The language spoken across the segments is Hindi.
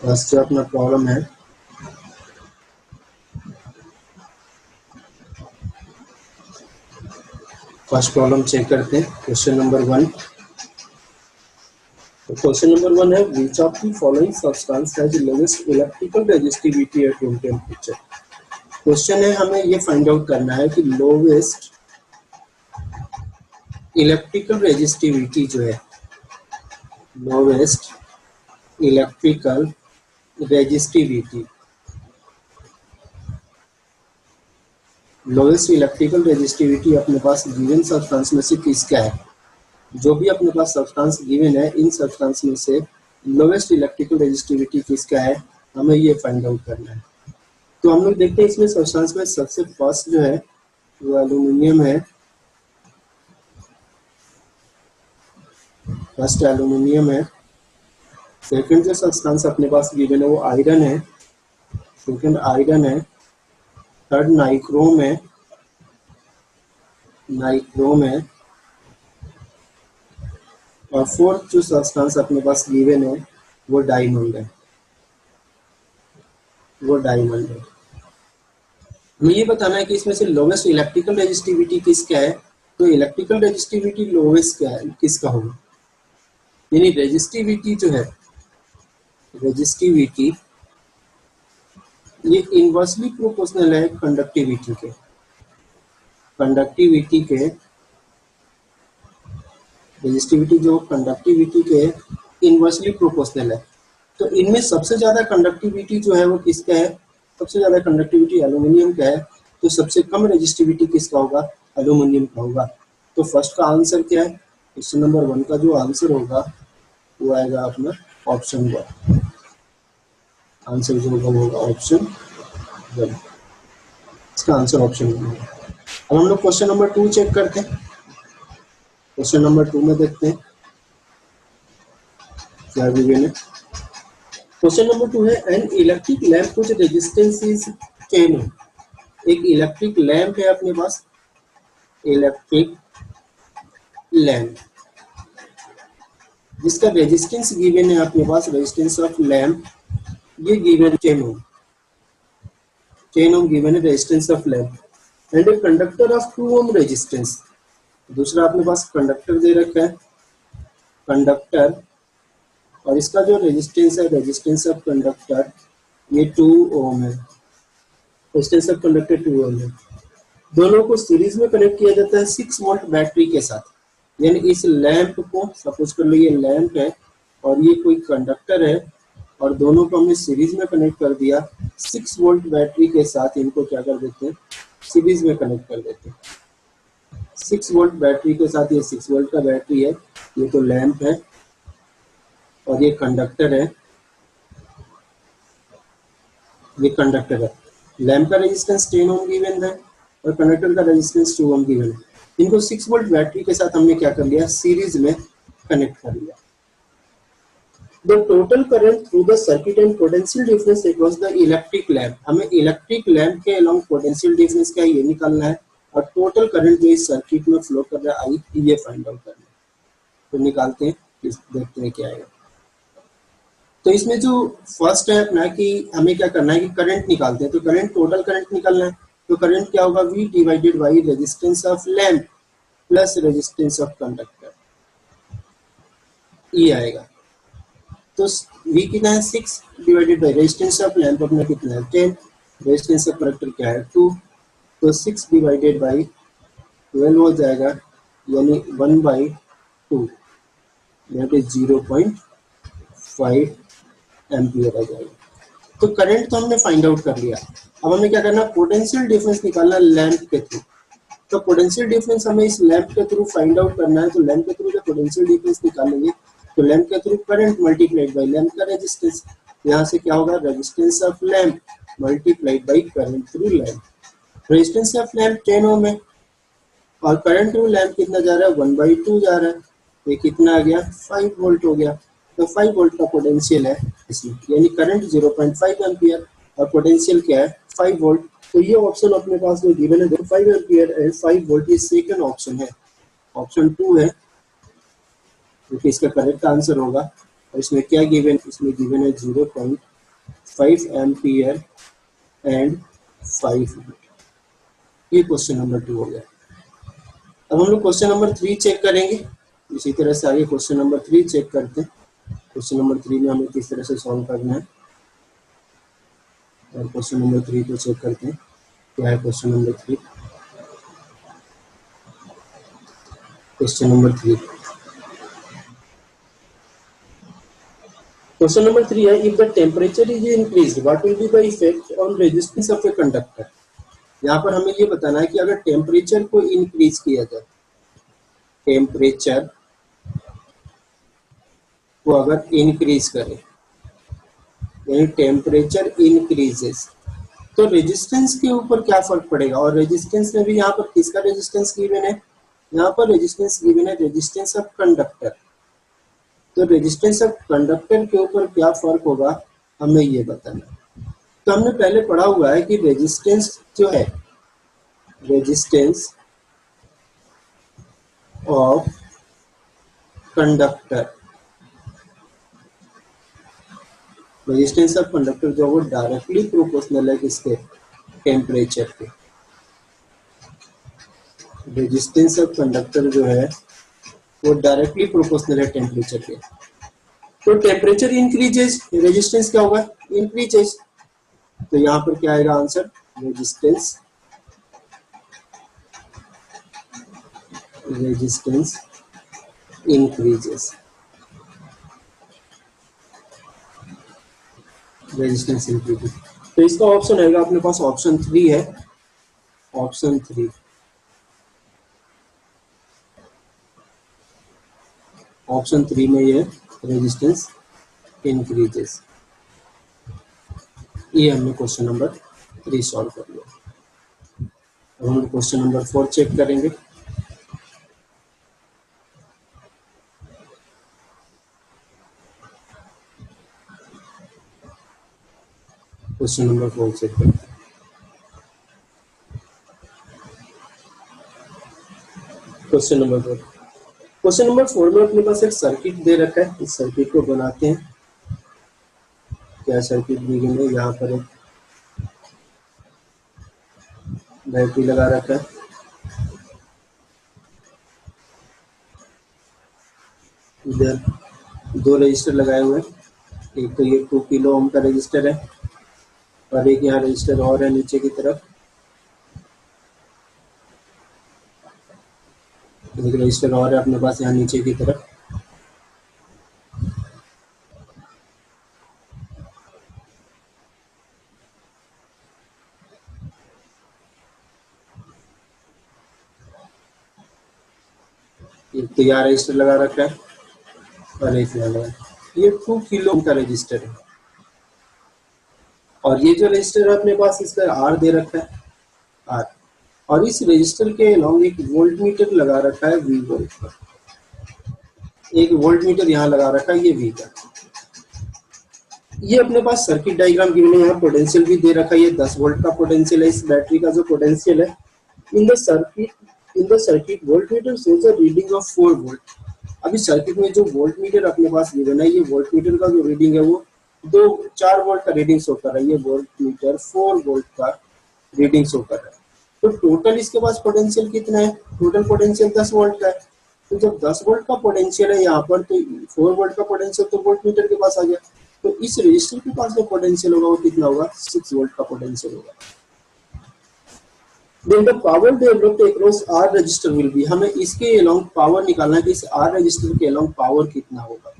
बस जो अपना प्रॉब्लम है फर्स्ट प्रॉब्लम चेक करते हैं। Question number 1। क्वेश्चन नंबर 1 है which of the following substance has lowest electrical resistivity at room temperature. Question है हमें ये फाइंड आउट करना है कि लोवेस्ट इलेक्ट्रिकल रेजिस्टिविटी जो है, lowest electrical resistivity, lowest electrical resistivity अपने पास गिवन सब्सटेंस में से किसका है। जो भी अपने पास सब्सटेंस गिवन है, इन सब्सटेंस में से लोवेस्ट इलेक्ट्रिकल रेजिस्टिविटी किसका है, हमें ये फाइंड आउट करना है। तो हम लोग देखते हैं इसमें सब्सटेंस में सबसे फर्स्ट जो है वो एल्यूमिनियम है। फर्स्ट एल्यूमिनियम है। सेकंड जो सब्सटेंस अपने पास गिवन है वो आयरन है। सेकंड आयरन है। थर्ड नाइक्रोम है। नाइक्रोम है। और फोर्थ जो सब्सटेंस अपने पास गिवन है वो डायमंड है। वो डायमंड है। हमें ये बताना है कि इसमें से लोवेस्ट इलेक्ट्रिकल रेजिस्टिविटी किसका है। तो इलेक्ट्रिकल रेजिस्टिविटी लोवेस्ट क्या है, किसका होगा, यानी रेजिस्टिविटी जो है, रेजिस्टिविटी ये इनवर्सली प्रोपोर्शनल है कंडक्टिविटी के। कंडक्टिविटी के रेजिस्टिविटी जो कंडक्टिविटी के इनवर्सली प्रोपोर्शनल है। तो इनमें सबसे ज्यादा कंडक्टिविटी जो है वो किसका है, सबसे ज्यादा कंडक्टिविटी एल्यूमिनियम का है। तो सबसे कम रेजिस्टिविटी किसका होगा, एल्यूमिनियम का होगा। तो फर्स्ट का आंसर क्या है, क्वेश्चन नंबर 1 का जो आंसर होगा वो आएगा अपना ऑप्शन 1। आंसर जो होगा वो होगा ऑप्शन 1। इसका आंसर ऑप्शन 1 होगा। अब हम लोग क्वेश्चन नंबर 2 चेक करते हैं। क्वेश्चन नंबर 2 में देखते हैं क्या गिवन है। क्वेश्चन नंबर 2 है एन इलेक्ट्रिक लैंप कुछ रेजिस्टेंस इज 10 ओम। एक इलेक्ट्रिक लैंप है अपने पास, इलेक्ट्रिक लैंप जिसका रेजिस्टेंस गिवन है अपने पास, रेजिस्टेंस ऑफ लैंप ये गिवन 10 ओम। 10 ओम गिवन है resistance of lamp and a conductor of 2 ohm resistance. दूसरा अपने पास कंडक्टर दे रखा है, कंडक्टर, और इसका जो रेजिस्टेंस है, रेजिस्टेंस ऑफ कंडक्टर ये 2 ओम है। रेजिस्टेंस ऑफ कंडक्टर 2 ओम है। दोनों को सीरीज में कनेक्ट किया जाता है 6 वोल्ट बैटरी के साथ। यानी इस लैंप को सपोज कर लो ये लैंप है और ये कोई कंडक्टर है और दोनों को हमने सीरीज में कनेक्ट कर दिया 6 वोल्ट बैटरी के साथ। इनको क्या कर देते हैं, सीरीज में कनेक्ट कर देते हैं 6 वोल्ट बैटरी के साथ। ये 6 वोल्ट का बैटरी है, ये तो लैंप है और ये कंडक्टर है, ये कंडक्टर है। लैंप का रेजिस्टेंस 10 ओम गिवन है और कंडक्टर का रेजिस्टेंस 2 ओम गिवन है। इनको 6 वोल्ट बैटरी के साथ हमने क्या कर लिया, सीरीज में कनेक्ट कर लिया। The total current through the circuit and potential difference across the electric lamp। हमें इलेक्ट्रिक लैंप के along potential difference क्या है ये निकालना है और टोटल करंट जो इस सर्किट में फ्लो कर रहा है आई ये फाइंड आउट करना है। तो निकालते हैं, देखते हैं क्या आएगा। तो इसमें जो फर्स्ट है अपना कि हमें क्या करना है कि करंट निकालते हैं। तो करंट, टोटल करंट निकालना है। तो करंट क्या होगा, V divided by resistance of lamp plus resistance of conductor, ये आएगा। तो V कितना है 6 divided by resistance of lamp अपना कितना है 10, रेजिस्टेंस ऑफ कंडक्टर क्या है 2। तो 6 डिवाइडेड बाई 12 हो जाएगा, यानी 1/2, यहाँ पे 0.5 एम्पियर आ जाएगा। तो करंट तो हमने फाइंड आउट कर लिया। अब हमें क्या करना है, पोटेंशियल डिफरेंस निकालना लैंप के थ्रू। तो पोटेंशियल डिफरेंस हमें इस लैंप के थ्रू फाइंड आउट करना है। तो लैंप के थ्रू जब पोटेंशियल डिफरेंस निकालेंगे तो लैंप के through current multiplied by lamp का रेजिस्टेंस। यहाँ से क्या होगा, resistance of lamp multiplied by current through lamp. Resistance of lamp 10 ओम है और करंट थ्रू लैंप कितना जा रहा है 1/2 जा रहा है। ये कितना आ गया 5 वोल्ट हो गया। तो 5 वोल्ट का पोटेंशियल है इसमें, यानी करंट 0.5 एम्पियर और पोटेंशियल क्या है 5 वोल्ट। तो ये ऑप्शन अपने पास जो गिवन है 5 एम्पियर एंड 5 वोल्ट, ये सेकंड ऑप्शन है, ऑप्शन 2 है, क्योंकि इसका करेक्ट आंसर होगा। और इसमें क्या गिवन, इसमें गिवन है 0.5 5 एम्पियर एंड 5 वोल्ट। ये क्वेश्चन नंबर 2 हो गया। अब हम लोग क्वेश्चन नंबर 3 चेक करेंगे। इसी तरह से आगे क्वेश्चन नंबर 3 चेक करते हैं। क्वेश्चन नंबर 3 में हमें किस तरह से सॉल्व करना है, और क्वेश्चन नंबर 3 को चेक करते हैं। क्या है question number 3? Question number 3, question number 3 है, if the temperature is increased what will be the effect on resistance of a conductor. यहाँ पर हमें ये बताना है कि अगर टेम्परेचर को इंक्रीज किया जाए, टेम्परेचर को अगर इंक्रीज करें, यानी टेम्परेचर इंक्रीजेस, तो रेजिस्टेंस के ऊपर क्या फर्क पड़ेगा। और रेजिस्टेंस में भी यहाँ पर किसका रेजिस्टेंस गिवन है, यहाँ पर रेजिस्टेंस गिवन है रेजिस्टेंस ऑफ कंडक्टर। तो रेजिस्टेंस ऑफ कंडक्टर के ऊपर क्या फर्क होगा हमें ये बताना। तो हमने पहले पढ़ा हुआ है कि रेजिस्टेंस जो है, resistance of conductor, resistance of conductor जो वो डायरेक्टली प्रोपोर्शनल है किसके, टेम्परेचर के। रेजिस्टेंस ऑफ कंडक्टर जो है वो डायरेक्टली प्रोपोर्शनल है टेम्परेचर के। तो टेम्परेचर इंक्रीजेस, रेजिस्टेंस क्या होगा, इंक्रीजेस। तो यहाँ पर क्या आएगा answer, resistance, resistance increases, resistance increases. तो इसका ऑप्शन आएगा अपने पास ऑप्शन 3 है, ऑप्शन 3। ऑप्शन 3 में ये रेजिस्टेंस इंक्रीजेस। ये हमने क्वेश्चन नंबर 3 सॉल्व कर लिया। अब हम क्वेश्चन नंबर 4 चेक करेंगे। क्वेश्चन नंबर 4 चेक करते हैं। क्वेश्चन नंबर 4, क्वेश्चन नंबर 4 में अपने पास एक सर्किट दे रखा है। इस सर्किट को बनाते हैं। क्या सर्किट दी गई है, यहाँ पर एक बैटरी लगा रखा है, इधर 2 रजिस्टर लगाए हुए हैं। एक तो ये 2 किलो ओम का रजिस्टर है, और एक यहाँ रजिस्टर और है नीचे की तरफ, एक रजिस्टर और है अपने पास यहाँ नीचे की तरफ। एक तो यहाँ रजिस्टर लगा रखा है और एक यहाँ लगा, ये 2 किलो ओम का रजिस्टर है। और ये जो रजिस्टर है अपने पास, इसका आर दे रखा है, आर। और इस रजिस्टर के अलॉन्ग एक वोल्ट मीटर लगा रखा है वी वोल्ट का, एक वोल्ट मीटर यहाँ लगा रखा है ये वी का। ये अपने पास सर्किट डायग्राम गिवन है, यहाँ पोटेंशियल भी दे रखा है। ये 10 वोल्ट का पोटेंशियल है, इस बैटरी का जो पोटेंशियल है। In the circuit volt meter shows a reading of 4 volt. अभी सर्किट में जो वोल्ट मीटर अपने पास गिवन है, ये वोल्ट मीटर का जो रीडिंग है वो 4 वोल्ट का रीडिंग शो कर रहा है। ये वोल्ट मीटर 4 वोल्ट का रीडिंग शो कर रहा है। तो टोटल इसके पास पोटेंशियल कितना है, टोटल पोटेंशियल 10 वोल्ट का है। तो जब 10 वोल्ट का पोटेंशियल है यहाँ पर, तो 4 वोल्ट का पोटेंशियल तो वोल्ट मीटर के पास आ गया। तो इस रजिस्टर के पास जो पोटेंशियल होगा वो कितना होगा, 6 वोल्ट का पोटेंशियल होगा। Then the power developed across R register will be, हमें इसके along पावर निकालना है कि इस R रजिस्टर के along पावर कितना होगा,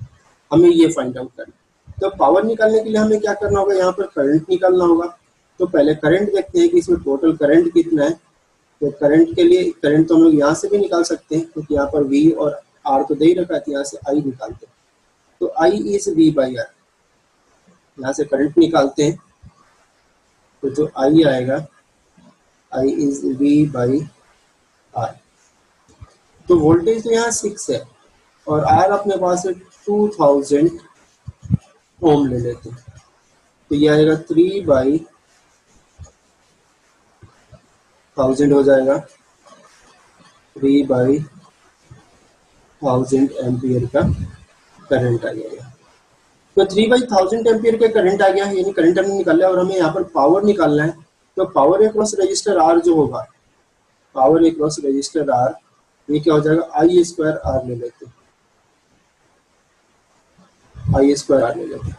हमें ये फाइंड आउट करना है। तो पावर निकालने के लिए हमें क्या करना होगा, यहाँ पर करंट निकालना होगा। तो पहले करंट देखते हैं कि इसमें टोटल करंट कितना है। तो करंट के लिए, करंट तो हम लोग यहाँ से भी निकाल सकते हैं, क्योंकि यहाँ पर V और R तो दे ही रखा है, यहाँ से I निकालते हैं। तो I is V by R, यहाँ से करंट निकालते हैं। तो जो I आएगा, I is V by R। तो वोल्टेज तो यहाँ 6 है और R अपने पास है 2000 ओम ले लेते हैं। तो ये आएगा 3 बाई 1000 हो जाएगा, 3 बाई 1000 एम्पियर का करंट आ जाएगा। तो 3/1000 एम्पियर का करंट आ गया, यानी करंट हमने निकाला और हमें यहाँ पर पावर निकालना है। तो पावर अक्रॉस रजिस्टर आर जो होगा, पावर अक्रॉस रजिस्टर आर, ये क्या हो जाएगा, आई स्क्वायर आर ले लेते हैं, आई स्क्वायर आर ले लेते हैं।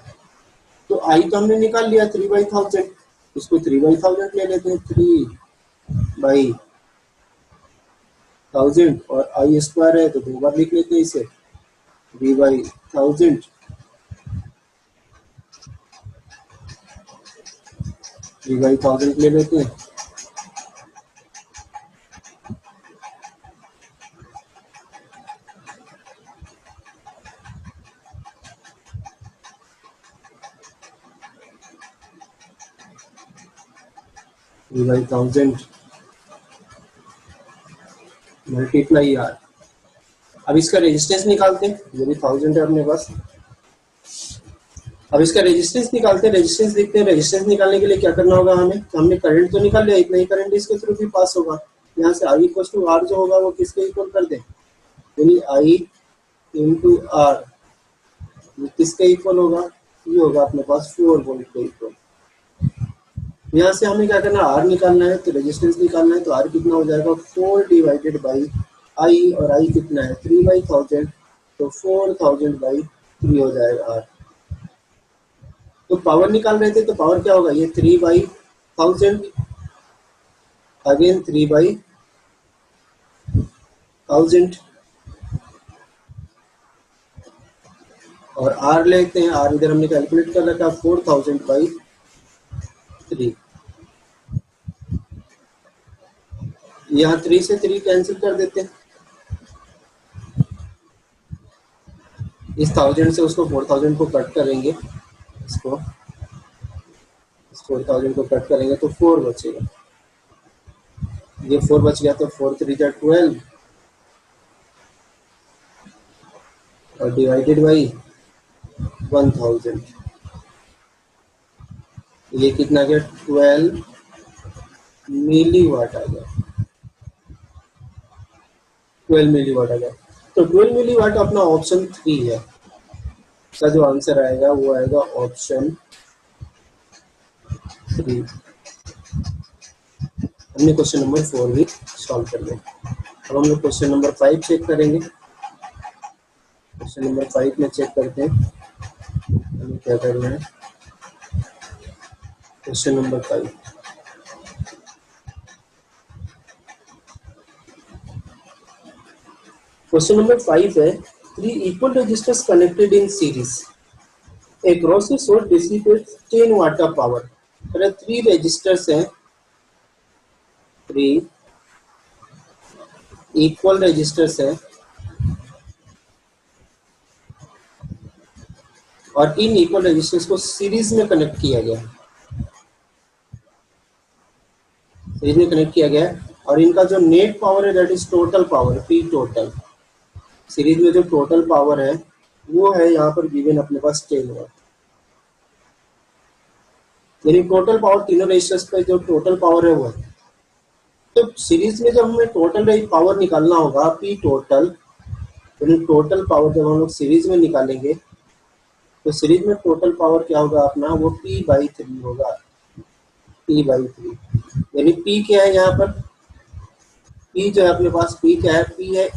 तो आई तो हमने निकाल लिया 3/1000, इसको 3/1000 ले लेते हैं, 3/1000 और आई स्क्वायर है तो दो बार लिख लेते हैं इसे, 3/1000 3/1000 ले लेते हैं। Multiply R. अब इसका रेजिस्टेंस निकालते हैं, जो भी 1000 है अपने पास। अब इसका रेजिस्टेंस निकालते हैं, रेजिस्टेंस देखते हैं। रेजिस्टेंस निकालने के लिए क्या करना होगा हमें, तो हमने करंट तो निकाल लिया, इतना ही करंट इसके थ्रू भी पास होगा। यहाँ से आई इक्वल टू आर जो होगा वो किसके इक्वल कर दें, यानी आई इंटू आर, किसके इक्वल होगा, ये होगा अपने पास 4 वोल्ट के इक्वल। यहाँ से हमें क्या करना है, आर निकालना है, तो रेजिस्टेंस निकालना है। तो आर कितना हो जाएगा, 4 डिवाइडेड बाई आई, और आई कितना है 3/1000, तो 4000/3 हो जाएगा आर। तो पावर निकाल रहे थे, तो पावर क्या होगा, ये 3/1000 अगेन 3/1000 और आर लेते हैं। आर इधर हमने कैलकुलेट कर रखा 4000/3। यहाँ 3 से 3 कैंसिल कर देते हैं, इस 1000 से उसको 4000 को कट करेंगे, इसको इस 4000 को कट करेंगे तो 4 बचेगा, ये 4 बच गया, तो 4 3 जा 12 और डिवाइडेड बाई 1000, ये कितना गया 12 मिली वाट आ गया, 12 मिली वाट आ गया। तो 12 मिली वाट अपना ऑप्शन 3 है, इसका जो आंसर आएगा वो आएगा ऑप्शन 3। हमने क्वेश्चन नंबर 4 भी सॉल्व कर लिया। अब हम लोग क्वेश्चन नंबर 5 चेक करेंगे। क्वेश्चन नंबर 5 में चेक करते हैं हमें क्या करना है। क्वेश्चन नंबर 5, क्वेश्चन नंबर 5 है, 3 equal resistors connected in series. A grocery source dissipates 10 watt of power. अगर 3 resistors हैं, 3 equal resistors हैं और इन इक्वल रेजिस्टेंस को सीरीज में कनेक्ट किया गया, सीरीज में कनेक्ट किया गया है, और इनका जो नेट पावर है that is total power, P total. Series में जो टोटल पावर है वो है यहाँ पर गिवन अपने पास 10 वाट, यानी टोटल पावर तीनों रेजिस्टर्स पे जो टोटल पावर है वो है। तो सीरीज में जब हमें टोटल पावर निकालना होगा पी टोटल, यानी टोटल पावर जब हम लोग सीरीज में निकालेंगे तो सीरीज में टोटल पावर क्या होगा अपना, वो P/3 होगा, P/3। यानी P क्या है यहाँ पर, P जो है अपने पास P क्या है, P है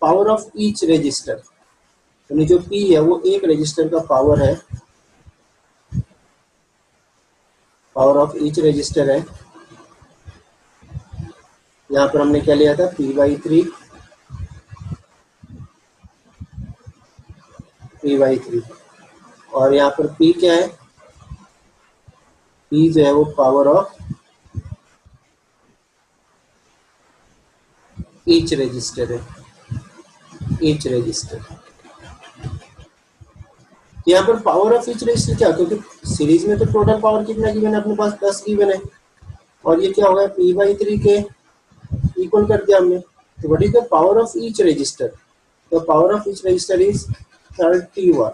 पावर ऑफ ईच रजिस्टर, यानी जो P है वो एक रजिस्टर का पावर है, पावर ऑफ ईच रजिस्टर है। यहाँ पर हमने क्या लिया था, P/3, P/3, और यहाँ पर P क्या है, P जो है वो पावर ऑफ ईच रजिस्टर है, ईच रजिस्टर। यहाँ पर पावर ऑफ ईच रजिस्टर क्या, क्योंकि सीरीज में तो टोटल पावर कितना गिवन है अपने पास, 10 गिवन है, और ये क्या होगा P/3 के इक्वल कर दिया हमने। तो what is the power of each resistor, the power of each resistor is 30 watt,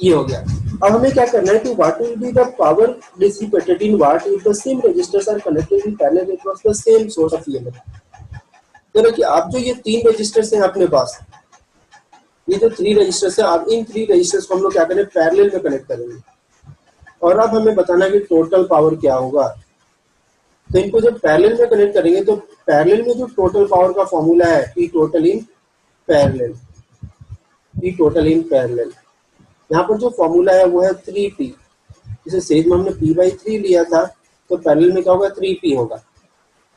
ये हो गया। अब हमें क्या करना है कि what will be the power dissipated in watt if the same resistors are connected in parallel across the same source of EMF. तो देखिए आप जो ये 3 रजिस्टर्स हैं अपने पास, ये जो 3 रजिस्टर्स है, अब इन 3 रजिस्टर्स को हम लोग क्या करें, पैरेलल में कनेक्ट करेंगे। और अब हमें बताना कि टोटल पावर क्या होगा। तो इनको जब पैरेलल में कनेक्ट करेंगे तो पैरेलल में जो टोटल पावर का फॉर्मूला है, P total in parallel, P total in parallel. यहाँ पर जो फॉर्मूला है वो है 3p। जैसे सेज में हमने p/3 लिया था, तो पैरेलल में क्या होगा, 3p होगा।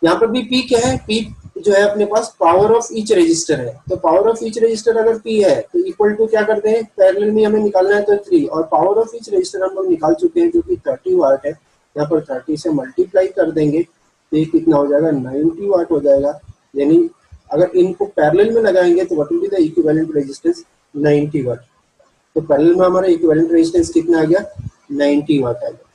यहाँ पर भी p क्या है, p जो है अपने पास पावर ऑफ ईच रजिस्टर है। तो पावर ऑफ ईच रजिस्टर अगर p है तो इक्वल टू क्या करते हैं, पैरेलल में हमें निकालना है तो 3, और पावर ऑफ ईच रजिस्टर हम लोग निकाल चुके हैं जो कि 30 वाट है। यहाँ पर 30 से मल्टीप्लाई कर देंगे तो ये कितना हो जाएगा, 90 वाट हो जाएगा। यानी अगर इनको पैरेलल में लगाएंगे तो what will be the equivalent resistance, 90 वाट। तो पैरेलल में हमारा इक्विवेलेंट रेजिस्टेंस कितना आ गया, 90 वाट आ गया।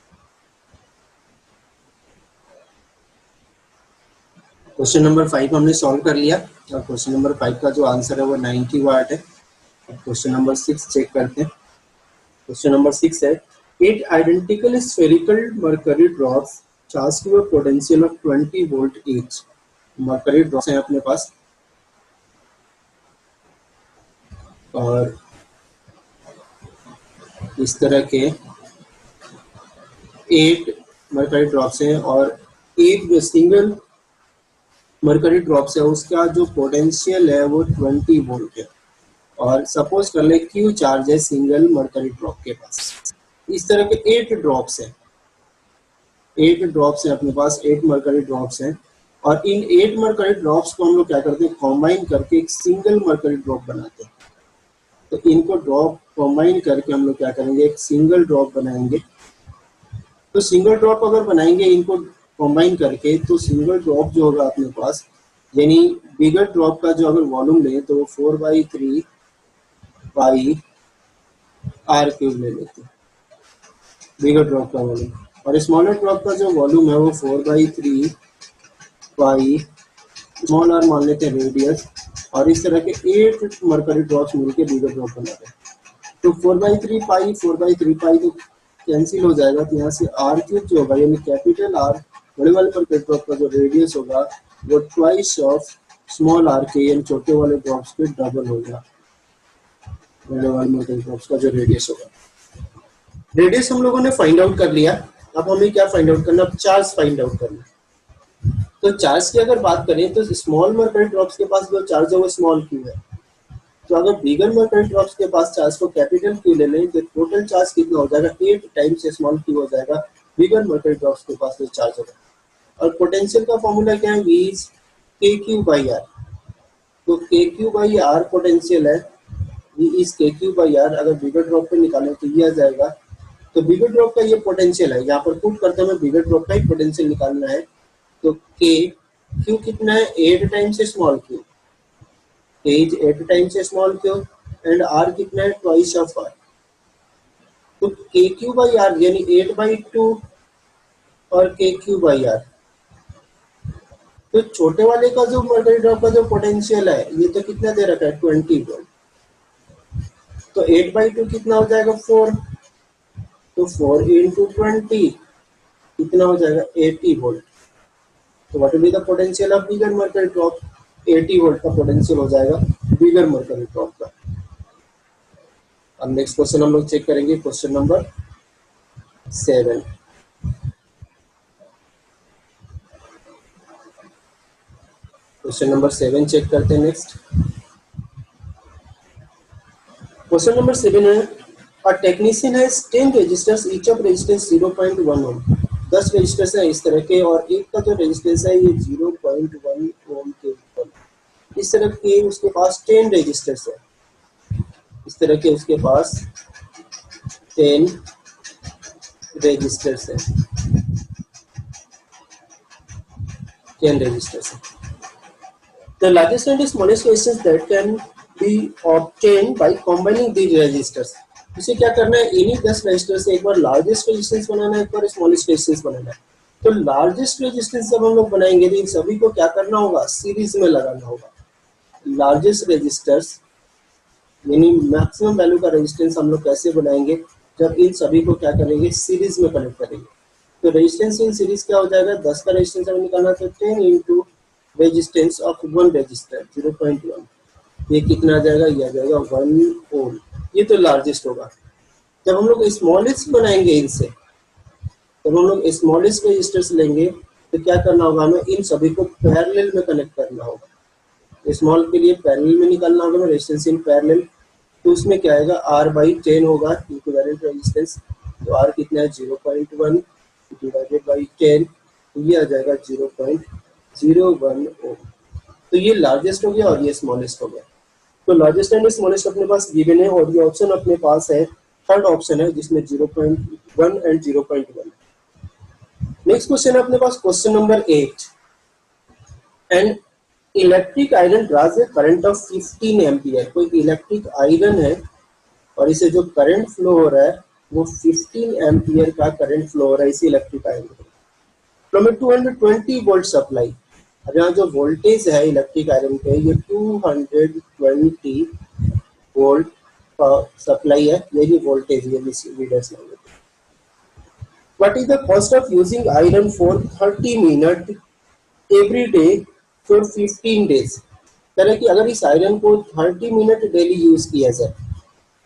क्वेश्चन नंबर 5 हमने सॉल्व कर लिया, और क्वेश्चन नंबर 5 का जो आंसर है वो 90 वाट है। क्वेश्चन नंबर 6 चेक करते हैं। क्वेश्चन नंबर 6 है, 8 identical spherical mercury drops charge to a potential of 20 volt each. Mercury drops हैं अपने पास, और इस तरह के 8 मरकरी ड्रॉप्स हैं, और एक जो सिंगल मरकरी ड्रॉप्स है उसका जो पोटेंशियल है वो 20 वोल्ट है। और सपोज कर ले क्यू चार्ज है सिंगल मरकरी ड्रॉप के पास। इस तरह के 8 ड्रॉप्स हैं, 8 ड्रॉप्स हैं अपने पास, 8 मरकरी ड्रॉप्स हैं। और इन 8 मरकरी ड्रॉप्स को हम लोग क्या करते हैं, कॉम्बाइन करके एक सिंगल मरकरी ड्रॉप बनाते हैं। तो इनको ड्रॉप कॉम्बाइन करके हम लोग क्या करेंगे, एक सिंगल ड्रॉप बनाएंगे। तो सिंगल ड्रॉप अगर बनाएंगे इनको कॉम्बाइन करके, तो सिंगल ड्रॉप जो होगा अपने पास, यानी बिगर ड्रॉप का जो अगर वॉल्यूम लें तो 4/3 पाई आर क्यूब ले लेते हैं, बिगर ड्रॉप का वॉल्यूम। और स्मॉलर ड्रॉप का जो वॉल्यूम है वो 4/3 पाई स्मॉल आर मान लेते हैं रेडियस। और इस तरह के 8 मरकरी ड्रॉप्स मिलकर बिगर ड्रॉप बनाते हैं। तो 4/3 पाई 4/3 पाई तो कैंसिल हो जाएगा, तो यहाँ से आर क्यूब जो होगा, यानी कैपिटल आर बड़े वाले मरकरी ड्रॉप का जो रेडियस होगा वो ट्वाइस ऑफ स्मॉल आर के, यानी छोटे वाले ड्रॉप्स पे डबल होगा। बड़े वाले मरकरी ड्रॉप्स का जो रेडियस होगा, रेडियस हम लोगों ने फाइंड आउट कर लिया। अब हमें क्या फाइंड आउट करना, चार्ज फाइंड आउट करना। तो चार्ज की अगर बात करें तो स्मॉल मरकरी ड्रॉप्स के पास जो चार्ज है वो स्मॉल क्यू है। तो अगर बिगर मरकरी ड्रॉप्स के पास चार्ज को कैपिटल क्यू ले लें तो टोटल चार्ज कितना हो जाएगा, 8 टाइम्स स्मॉल क्यू हो जाएगा बिगर मरकरी ड्रॉप्स के पास जो चार्ज होगा। और पोटेंशियल का फॉर्मूला क्या है, V इज KQ/R। तो KQ/R पोटेंशियल है, V इज KQ/R। अगर बिगर ड्रॉप पे निकालें तो ये आ जाएगा। तो बिगर ड्रॉप का ये पोटेंशियल है, यहाँ पर पुट करते हमें बिगर ड्रॉप का ही पोटेंशियल निकालना है। तो Q कितना है, 8 times small Q, is 8 times small Q, and R कितना है, ट्वाइस ऑफ R। तो KQ/R यानी 8/2 और KQ/R। तो छोटे वाले का जो मरकरी ड्रॉप का जो पोटेंशियल है ये तो कितना दे रखा है, 20 वोल्ट। तो 8/2 कितना हो जाएगा, 4। तो 4 इंटू 20 कितना हो जाएगा, 80 वोल्ट। तो what will be the potential of bigger mercury drop, 80 volt का पोटेंशियल हो जाएगा बिगर मरकरी ड्रॉप का। अब नेक्स्ट क्वेश्चन हम लोग चेक करेंगे, question number 7। Question number 7 check करते हैं नेक्स्ट। क्वेश्चन नंबर 7 है, a technician has 10 resistors each of resistance 0.1 ohm. 10 resistors है इस तरह के, और एक का जो रेजिस्टेंस है ये 0.1 ओम के ऊपर। इस तरह के उसके पास 10 रजिस्टर्स है, इस तरह के उसके पास 10 रजिस्टर्स है, 10 रजिस्टर्स है। The largest and smallest resistance that can be obtained by combining these resistors। इसे क्या करना है, इन्हीं 10 रेजिस्टर से एक बार लार्जेस्ट रेजिस्टेंस बनाना है, एक बार स्मॉलेस्ट रेजिस्टेंस बनाना है। तो लार्जेस्ट रेजिस्टेंस जब हम लोग बनाएंगे तो इन सभी को क्या करना होगा, सीरीज में लगाना होगा। लार्जेस्ट रेजिस्टर्स यानी मैक्सिमम वैल्यू का रेजिस्टेंस हम लोग कैसे बनाएंगे, जब इन सभी को क्या करेंगे, सीरीज में कनेक्ट करेंगे। तो रेजिस्टेंस इन सीरीज क्या हो जाएगा, 10 का रेजिस्टेंस हमें निकालना, तो 10 into resistance of one register 0.1। ये कितना आ जाएगा, ये आ जाएगा 1 ओम। ये तो लार्जेस्ट होगा। जब हम लोग स्मॉलेस्ट बनाएंगे इनसे, जब हम लोग स्मॉलेस्ट रजिस्टर्स लेंगे तो क्या करना होगा, हमें इन सभी को पैरेलल में कनेक्ट करना होगा। स्मॉल के लिए पैरेलल में निकालना होगा, रेजिस्टेंस इन पैरेलल। तो उसमें क्या आएगा, R/10 होगा इक्विवेलेंट रेजिस्टेंस। तो R कितना है, 0.1 डिवाइडेड बाई 10, तो ये आ जाएगा 0.01 ओम। तो ये लार्जेस्ट हो गया और ये स्मॉलेस्ट हो गया। तो लार्जेस्ट एंड स्मॉलेस्ट अपने पास गिवन है, और ये ऑप्शन अपने पास है थर्ड ऑप्शन है जिसमें 0.1 एंड 0.1। नेक्स्ट क्वेश्चन है अपने पास question number 8। And electric iron draws a current of 15 ampere. कोई इलेक्ट्रिक आयरन है और इसे जो करंट फ्लो हो रहा है वो 15 एम्पियर का करंट फ्लो हो रहा है इसी इलेक्ट्रिक आयरन में फ्रॉम 220 वोल्ट सप्लाई। अब यहाँ जो वोल्टेज है इलेक्ट्रिक आयरन पे, ये 220 वोल्ट का सप्लाई है, यही वोल्टेज ये रीडर्स लेंगे। What is the cost of using iron for 30 minute every day for 15 days. कह रहे कि अगर इस आयरन को 30 मिनट डेली यूज किया जाए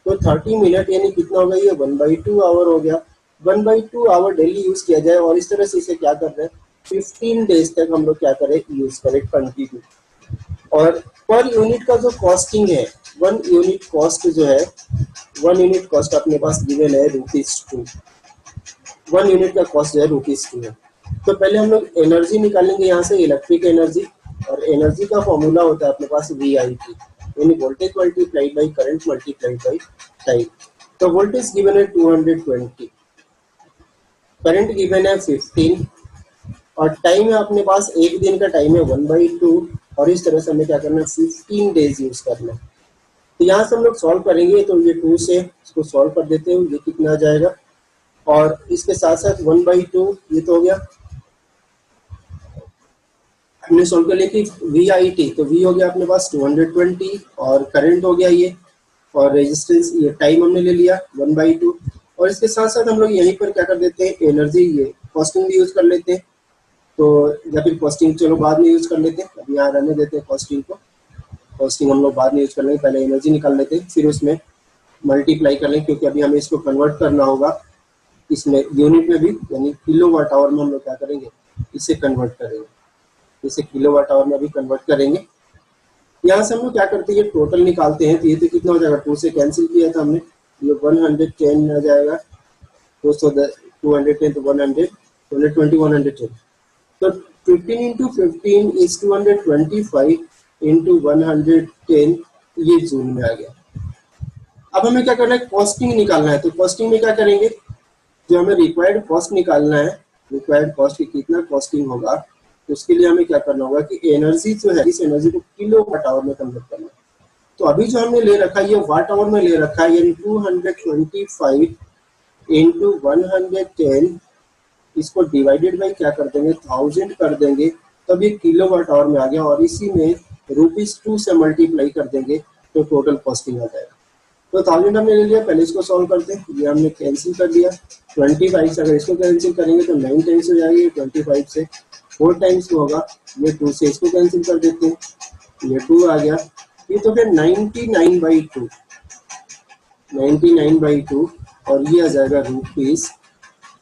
तो 30 मिनट यानी कितना होगा, ये 1/2 आवर हो गया। 1/2 आवर डेली यूज किया जाए और इस तरह से इसे क्या कर रहे हैं, 15 डेज तक हम लोग क्या करें, यूज करें कंटिन्यू। और पर यूनिट का जो कॉस्टिंग है, 1 यूनिट कॉस्ट जो है, 1 यूनिट कॉस्ट अपने पास गिवन है ₹2। 1 यूनिट का कॉस्ट जो है ₹2 है। तो पहले हम लोग एनर्जी निकालेंगे यहाँ से, इलेक्ट्रिक एनर्जी। और एनर्जी का फॉर्मूला होता है अपने पास VIT, यानी voltage multiplied by current multiplied by time. तो वोल्टेज गिवन है 220, करंट गिवन है 15, और टाइम है अपने पास एक दिन का टाइम है 1/2, और इस तरह से हमें क्या करना है, 15 डेज यूज करना है। तो यहाँ से हम लोग सॉल्व करेंगे, तो ये 2 से इसको सॉल्व कर देते हैं, ये कितना आ जाएगा, और इसके साथ साथ 1/2 ये तो हो गया। हमने सॉल्व कर लिया कि VIT, तो V हो गया अपने पास 220, और करंट हो गया ये, और रेजिस्टेंस ये टाइम हमने ले लिया 1/2, और इसके साथ साथ हम लोग यहीं पर क्या कर देते हैं, एनर्जी ये कॉस्टिंग भी यूज कर लेते हैं। तो या फिर कॉस्टिंग चलो बाद में यूज कर लेते हैं, अभी यहाँ रहने देते हैं कॉस्टिंग को। कॉस्टिंग हम लोग बाद में यूज कर लेंगे, पहले एनर्जी निकाल लेते हैं, फिर उसमें मल्टीप्लाई कर लेंगे, क्योंकि अभी हमें इसको कन्वर्ट करना होगा इसमें यूनिट में भी, यानी किलोवाट आवर में हम लोग क्या करेंगे, इसे कन्वर्ट करेंगे, इसे किलोवाट आवर में भी कन्वर्ट करेंगे। यहाँ से हम लोग क्या करते हैं, ये टोटल निकालते हैं, तो ये तो कितना हो जाएगा, 2 से कैंसिल किया था हमने, ये 110 आ जाएगा, 210 तो 100, 120 110, तो 15 इंटू 15 इज 225 इंटू 110, ये जूल में आ गया। अब हमें क्या करना है, कॉस्टिंग निकालना है। तो कॉस्टिंग में क्या करेंगे, जो हमें रिक्वायर्ड कॉस्ट निकालना है, रिक्वायर्ड कॉस्ट की कितना कॉस्टिंग होगा, तो उसके लिए हमें क्या करना होगा कि एनर्जी जो है, इस एनर्जी को किलोवाट आवर में कन्वर्ट करना है। तो अभी जो हमने ले रखा है ये वाट आवर में ले रखा है, यानी 225 इंटू 110, इसको डिवाइडेड बाई क्या कर देंगे, 1000 कर देंगे, तब ये किलोवाट आवर में आ गया, और इसी में ₹2 से मल्टीप्लाई कर देंगे तो टोटल कॉस्टिंग आ जाएगा। तो 1000 हमने ले लिया, पहले इसको सॉल्व करते हैं, ये हमने कैंसिल कर दिया। 25 से अगर इसको कैंसिल करेंगे तो 9 टाइम्स हो जाएगी, 25 से 4 टाइम्स होगा, ये 2 से इसको कैंसिल कर देते हैं, ये 2 आ गया, ये तो फिर 99/2, 99/2, और ये आ जाएगा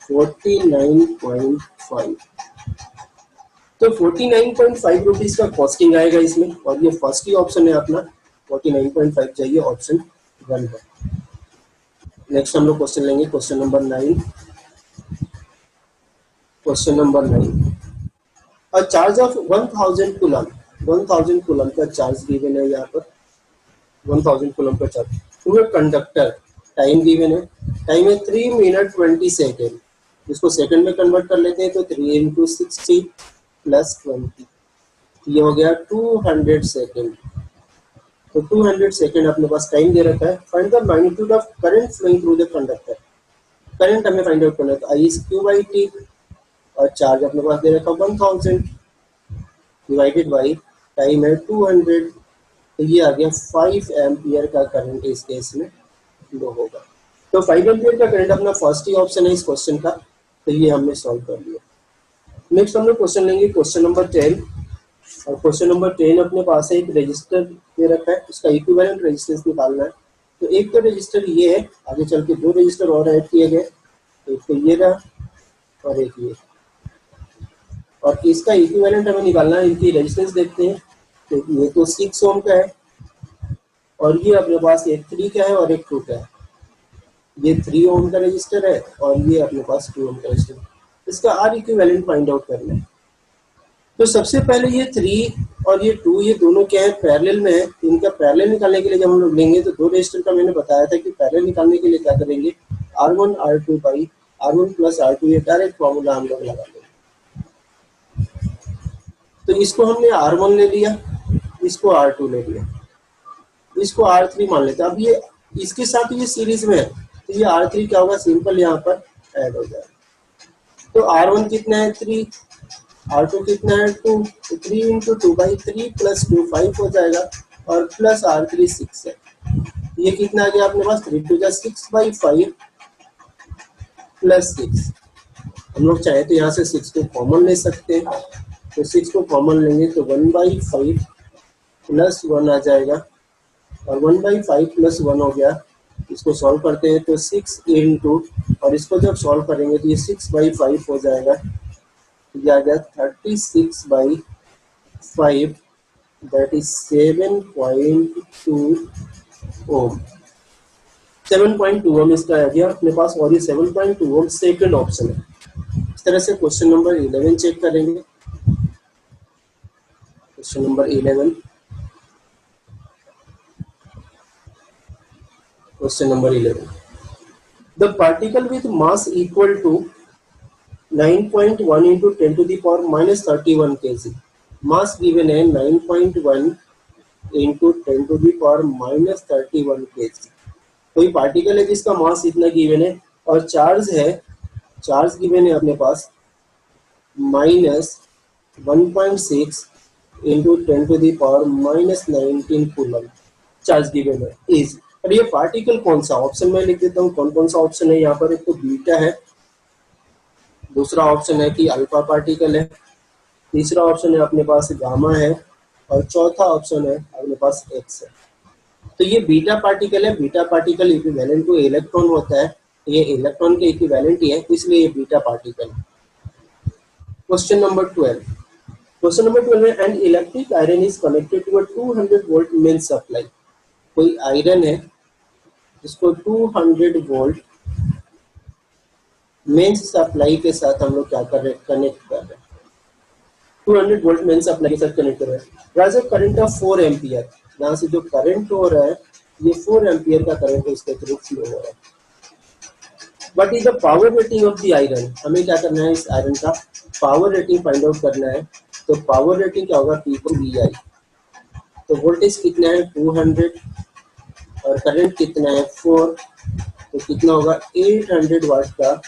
₹49.5। तो 49.5 रुपीज का कॉस्टिंग आएगा इसमें, और ये फर्स्ट ही ऑप्शन है अपना, 49.5 चाहिए ऑप्शन 1 पर। नेक्स्ट हम लोग क्वेश्चन लेंगे, question number 9। Question number 9, a charge of 1000 coulomb, 1000 coulomb का चार्ज गिवन है यहाँ पर, 1000 कूलम का charge to a conductor. Time given है, टाइम है 3 मिनट 20 सेकेंड, इसको सेकंड में कन्वर्ट कर लेते हैं, तो 3 इंटू 60 प्लस 20, ये हो गया 200 सेकेंड। तो 200 सेकेंड अपने पास टाइम दे रखा है। Find the magnitude of current flowing through the conductor, current हमें फाइंड आउट करना है, तो I is Q/T, और चार्ज अपने पास दे रखा 1000 डिवाइडेड बाई टाइम है 200, तो ये आ गया 5 एम्पियर का करंट इस केस में फ्लो होगा। तो 5 एम्पियर का करंट अपना फर्स्ट ही ऑप्शन है इस क्वेश्चन का, तो ये हमने सॉल्व कर लिया। नेक्स्ट हम लोग क्वेश्चन लेंगे, क्वेश्चन नंबर 10, और क्वेश्चन नंबर 10 अपने पास है, एक रजिस्टर दे रखा है, उसका इक्विवेलेंट रेजिस्टेंस निकालना है। तो एक तो रजिस्टर ये है, आगे चल के दो रजिस्टर और ऐड किए गए, एक तो ये रहा और एक ये, और इसका इक्विवेलेंट हमें निकालना है। इनकी रेजिस्टेंस देखते हैं, तो ये तो 6 ओम का है और ये अपने पास एक 3 का है और एक 2 का है। ये 3 ओम का रजिस्टर है और ये अपने पास 2 ओम का रजिस्टर। इसका आर इक्विवेलेंट फाइंड आउट करना है। तो सबसे पहले ये 3 और ये 2 ये दोनों क्या है, पैरेलल में है। इनका पैरेलल निकालने के लिए जब हम लोग लेंगे तो दो रजिस्टर का मैंने बताया था कि पैरेलल निकालने के लिए क्या करेंगे, R1 R2 by R1 plus R2, ये डायरेक्ट फॉर्मूला हम लोग लगा लेंगे। तो इसको हमने R1 ले लिया, इसको R2 ले लिया, इसको R3 मान लेते हैं। अब ये इसके साथ ये सीरीज में है तो ये R3 क्या होगा, सिंपल यहाँ पर ऐड हो जाएगा। तो R1 कितना है 3, R2 कितना है 2, तो 3 इंटू 2 बाई 3 प्लस 2 5 हो जाएगा और प्लस R3 6 है। ये कितना आ गया अपने पास, 3 टू जा 6 बाई 5 प्लस 6। हम लोग चाहे तो यहाँ से 6 को कॉमन ले सकते हैं, तो 6 को कॉमन लेंगे तो 1 बाई 5 प्लस 1 आ जाएगा और 1 बाई 5 प्लस 1 हो गया। इसको सॉल्व करते हैं तो 6 इंटू, और इसको जब सॉल्व करेंगे तो ये 6 बाई 5 हो जाएगा, ये आ गया 36 बाई 5, दैट इज 7.2 ओम। 7.2 ओम इसका आ गया अपने पास, और ये 7.2 ओम सेकंड ऑप्शन है। इस तरह से क्वेश्चन नंबर 11 चेक करेंगे। Question number 11, question number 11. The particle with mass equal to 9.1 into 10 to the power minus 31 kg. Mass given है 9.1 into 10 to the power minus 31 kg. कोई पार्टिकल है जिसका मास इतना गिवन है और चार्ज है, चार्ज गिवन है अपने पास minus 1.6 into 10 to the power minus 19 coulomb charge given है इज। और ये पार्टिकल कौन सा, ऑप्शन में लिख देता हूँ कौन कौन सा ऑप्शन है यहाँ पर। एक तो बीटा है, दूसरा ऑप्शन है कि अल्फा पार्टिकल है, तीसरा ऑप्शन है अपने पास गामा है और चौथा ऑप्शन है अपने पास एक्स है। तो ये बीटा पार्टिकल है, beta particle equivalent two electron होता है, ये इलेक्ट्रॉन के इक्विवेलेंट ही है, इसलिए ये बीटा पार्टिकल है। क्वेश्चन नंबर 12, क्वेश्चन नंबर 12 में an electric iron is connected to a 200 volt main supply. कोई आयरन है जिसको 200 वोल्ट मेन सप्लाई के साथ हम लोग क्या कर रहे हैं, कनेक्ट कर रहे हैं। 200 वोल्ट मेन सप्लाई के साथ कनेक्ट कर रहे हैं। Rise of current of 4 ampere, यहाँ से जो करंट हो रहा है ये 4 एम्पियर का करंट इसके थ्रू फ्लो हो रहा है। What is the power rating of the iron, हमें क्या करना है, इस आयरन का पावर रेटिंग फाइंड आउट करना है। तो पावर रेटिंग क्या होगा, P को VI। तो वोल्टेज कितना है 200 और करंट कितना है 4, तो कितना होगा 800 वाट का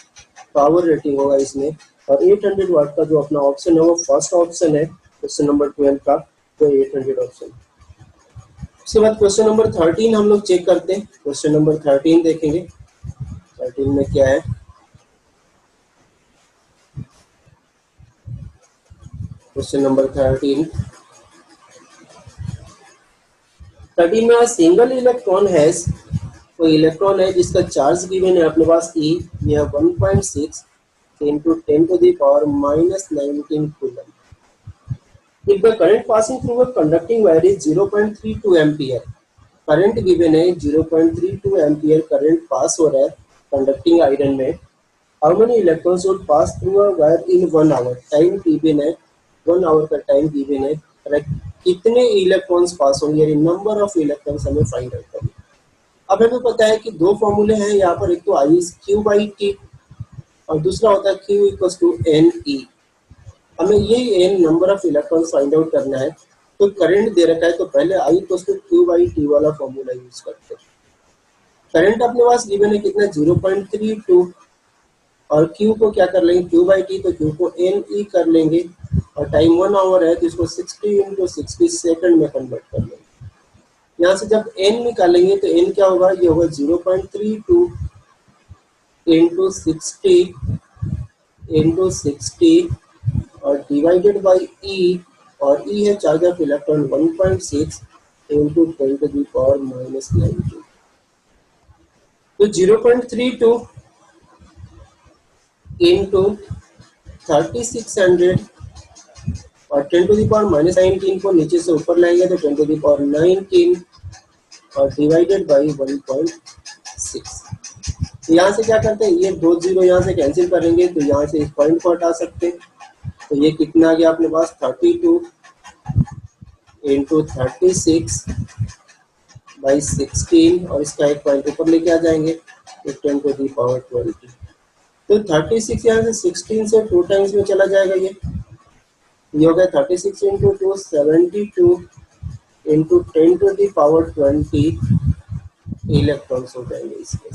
पावर रेटिंग होगा इसमें। और 800 वाट का जो अपना ऑप्शन है वो फर्स्ट ऑप्शन है क्वेश्चन नंबर 12 का, तो 800 ऑप्शन। उसके बाद क्वेश्चन नंबर 13 हम लोग चेक करते हैं। क्वेश्चन नंबर 13 देखेंगे, 13 में क्या है। क्वेश्चन नंबर 13 में सिंगल इलेक्ट्रॉन हैज, कोई इलेक्ट्रॉन है जिसका चार्ज गिवन है अपने पास E, यह 1.6 into 10 to the power minus 19 coulomb. If the current passing through a conducting wire is 0.32 ampere, current given है 0.32 एम्पियर करंट पास हो रहा है कंडक्टिंग आयरन में। How many electrons would pass through a wire in 1 hour, time given है 1 आवर का टाइम गिवन है, कितने इलेक्ट्रॉन्स पास होंगे, यानी नंबर ऑफ इलेक्ट्रॉन्स हमें फाइंड आउट करना है। अब हमें पता है कि दो फॉर्मूले हैं यहाँ पर, एक तो I is Q by T और दूसरा होता है Q इक्वल्स टू NE। हमें ये n number of electrons find out करना है। तो करंट दे रखा है तो पहले I equals to Q by T वाला फॉर्मूला यूज करते हैं। करंट अपने पास गिवन है कितना 0.32 और Q को क्या कर लेंगे Q by T, तो Q को NE कर लेंगे और टाइम 1 आवर है तो इसको 60 into 60 सेकंड में कन्वर्ट कर लेंगे। यहाँ से जब n निकालेंगे तो n क्या होगा, ये होगा 0.32 into 60 और डिवाइडेड बाई E, और E है charge of electron 1.6 into 10 to the power minus 19. तो 0.32 into 3600 और 10 टू दी पावर माइनस 19 को नीचे से ऊपर लाएंगे तो 10 टू दी पावर 19 और डिवाइडेड बाई 1.6। तो यहाँ से क्या करते हैं, ये दो जीरो यहाँ से कैंसिल करेंगे तो यहाँ से इस पॉइंट को हटा सकते हैं। तो ये कितना आ गया अपने पास 32 इंटू 36 बाई 16 और इसका एक पॉइंट ऊपर लेके आ जाएंगे तो 10 टू दी पावर 20। तो 36 यहाँ से 16 से 2 टाइम्स में चला जाएगा, ये हो गया 36 into 2 72 into 10 to the power 20 electrons हो जाएंगे इसके।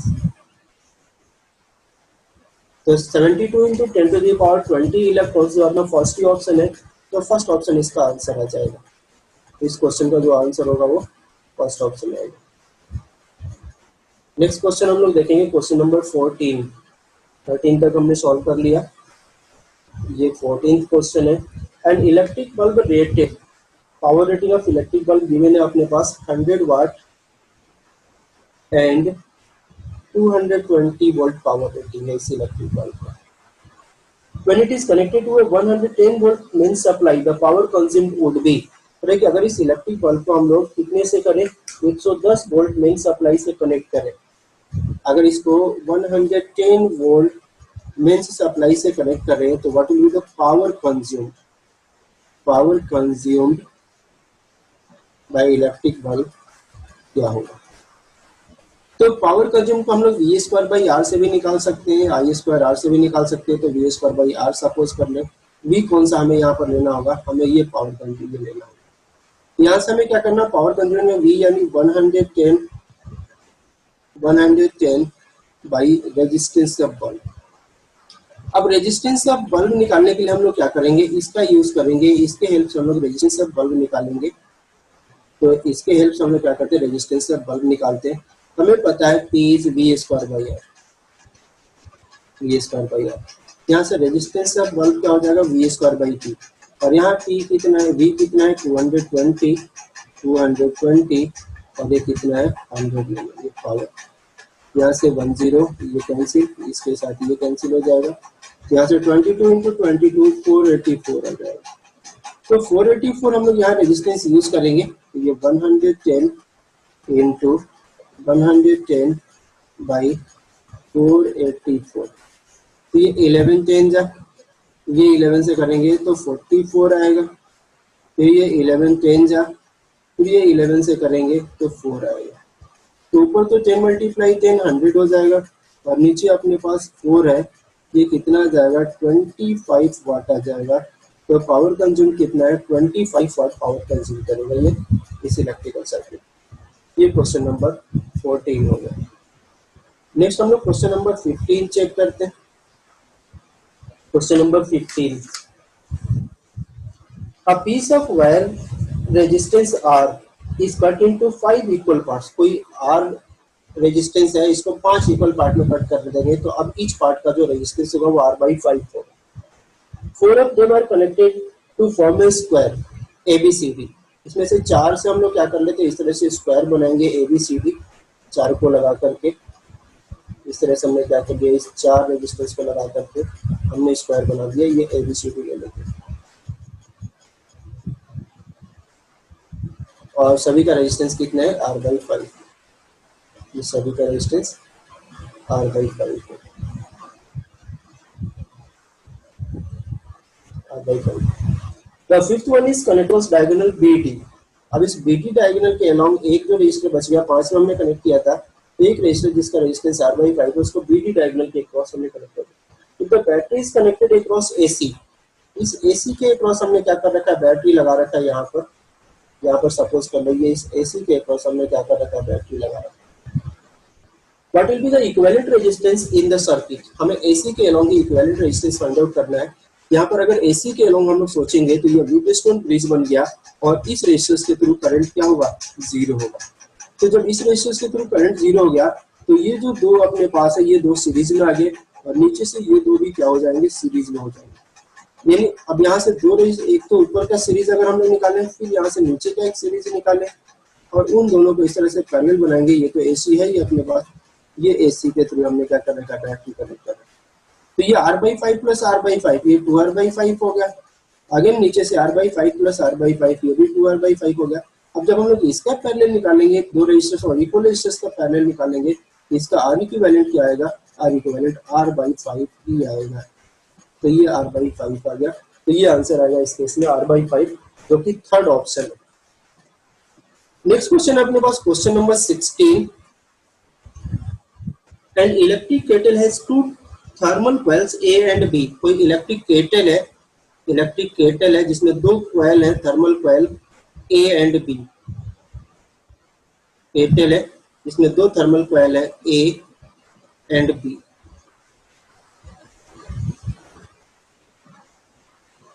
तो 72 into 10 to the power 20 electrons जो अपना फर्स्ट ही ऑप्शन है, तो फर्स्ट ऑप्शन इसका आंसर आ जाएगा। इस क्वेश्चन का जो आंसर होगा वो फर्स्ट ऑप्शन आएगा। नेक्स्ट क्वेश्चन हम लोग देखेंगे क्वेश्चन नंबर 14। 13 तक हमने सॉल्व कर लिया, ये 14th क्वेश्चन है। And electric bulb rated, power rating of electric bulb given है अपने पास 100 वाट एंड 220 वोल्ट पावर रेटिंग है इस इलेक्ट्रिक बल्ब का। When it is connected to a 110 volt main supply, the power consumed would be, कि अगर इस इलेक्ट्रिक बल्ब को हम लोग कितने से करें, 110 वोल्ट मेन सप्लाई से कनेक्ट करें। अगर इसको 110 वोल्ट मेन सप्लाई से कनेक्ट करें तो what will be the power consumed, power consumed by electric bulb क्या होगा। तो पावर कंज्यूम को हम लोग वी स्क्वायर बाई आर से भी निकाल सकते हैं, आई स्क्वायर आर से भी निकाल सकते हैं। तो V square by R suppose कर ले, वी कौन सा हमें यहाँ पर लेना होगा, हमें ये पावर कंज्यूम लेना होगा। यहाँ से हमें क्या करना, पावर कंज्यूम में वी यानी 110 बाई रेजिस्टेंस ऑफ बल्ब। अब रेजिस्टेंस ऑफ बल्ब निकालने के लिए हम लोग क्या करेंगे, इसका यूज करेंगे, इसके हेल्प से हम लोग रेजिस्टेंस ऑफ बल्ब निकालेंगे। तो इसके हेल्प से हम लोग क्या करते हैं, रेजिस्टेंस ऑफ बल्ब निकालते हैं। हमें पता है P is V square by R, V square by R. यहाँ से रेजिस्टेंस ऑफ बल्ब क्या हो जाएगा, वी स्क्वायर बाई टी। और यहाँ P कितना है, V कितना है 220 और ये कितना है 100 ये पावर। यहाँ से 10 ये कैंसिल, इसके साथ ये कैंसिल हो जाएगा। यहाँ से 22 इंटू 22 484 आ जाएगा। तो 484 हम लोग यहाँ रेजिस्टेंस यूज करेंगे। तो ये 110 इंटू 110 बाई 484, तो ये 11 10 जा, ये 11 से करेंगे तो 44 आएगा। फिर ये 11 10 जा, फिर ये 11 से करेंगे तो 4 आएगा। तो ऊपर तो 10 मल्टीप्लाई 10 100 हो जाएगा और नीचे अपने पास 4 है, ये कितना आ जाएगा 25 वाट आ जाएगा। तो पावर कंज्यूम कितना है, 25 वाट पावर कंज्यूम करेगा ये इस इलेक्ट्रिकल सर्किट। ये क्वेश्चन नंबर 14 हो गया। नेक्स्ट हम लोग क्वेश्चन नंबर 15 चेक करते हैं। Question number 15, a piece of wire resistance R is cut into 5 equal parts. कोई आर रेजिस्टेंस है, इसको 5 इक्वल पार्ट में कट कर देंगे। तो अब ईच पार्ट का जो रेजिस्टेंस होगा वो R/5 होगा। 4 of them are connected to form a square ABCD। इसमें से 4 से हम लोग क्या कर लेते हैं, इस तरह से स्क्वायर बनाएंगे ABCD, 4 को लगा करके। इस तरह से हमने क्या कर दिया, इस 4 रेजिस्टेंस को लगा करके हमने स्क्वायर बना दिया। ये ABCD ले लेते हैं और सभी का रेजिस्टेंस कितना है R/5। ये सभी का रेजिस्टेंस R/5 है। The fifth one is connect was diagonal BT। अब इस BT डायगोनल के अलोंग एक जो रजिस्टर बच गया, 5 में हमने कनेक्ट किया था, एक रजिस्टर जिसका रेजिस्टेंस R/5 है उसको BT डायगोनल के क्रॉस हमने कनेक्ट कर दिया। तो battery is connected across AC। इस AC के क्रॉस हमने क्या कर रखा है, बैटरी लगा रखा है। यहाँ पर सपोज कर लीजिए इस AC के क्रॉस हमने क्या कर रखा है, बैटरी लगा रखा है। What will be the equivalent resistance in the circuit? हमें AC के अलोंग की इक्विवेलेंट रेजिस्टेंस फाइंड आउट करना है। यहाँ पर अगर AC के अलोंग हम लोग सोचेंगे तो ये व्हीटस्टोन ब्रिज बन गया और इस रेजिस्टेंस के थ्रू करंट क्या होगा, 0 होगा। तो जब इस रेजिस्टेंस के थ्रू करंट 0 हो गया तो ये जो दो अपने पास है ये दो सीरीज में आ गए और नीचे से ये दो भी क्या हो जाएंगे, सीरीज में हो जाएंगे। यानी अब यहाँ से दो रेजिस्टेंस, एक तो ऊपर का सीरीज अगर हमने निकाले, फिर यहाँ से नीचे का एक सीरीज निकाले और उन दोनों को इस तरह से पैरेलल बनाएंगे। ये तो AC है, ये अपने पास, ये AC के थ्रू हमने क्या कर रखा है, डायरेक्टली कनेक्ट कर रखा है। तो ये r/5 प्लस r/5, ये 2r/5 हो गया। अगेन नीचे से r/5 प्लस r/5, ये भी 2r/5 हो गया। अब जब हम लोग इसका पैरेलल निकालेंगे, दो रेजिस्टर्स और इक्वल रेजिस्टर्स का पैरेलल निकालेंगे, इसका R इक्विवेलेंट क्या आएगा, R इक्विवेलेंट r/5 ही आएगा। तो ये r/5 आ गया। तो ये आंसर आएगा इस केस में r/5, जो कि थर्ड ऑप्शन है। नेक्स्ट क्वेश्चन है अपने पास, question number 16। An electric kettle has two thermal coils A and B। कोई इलेक्ट्रिक केटल है जिसमें दो कॉइल है, thermal coil A and B। Kettle है जिसमें दो थर्मल कॉइल है A and B।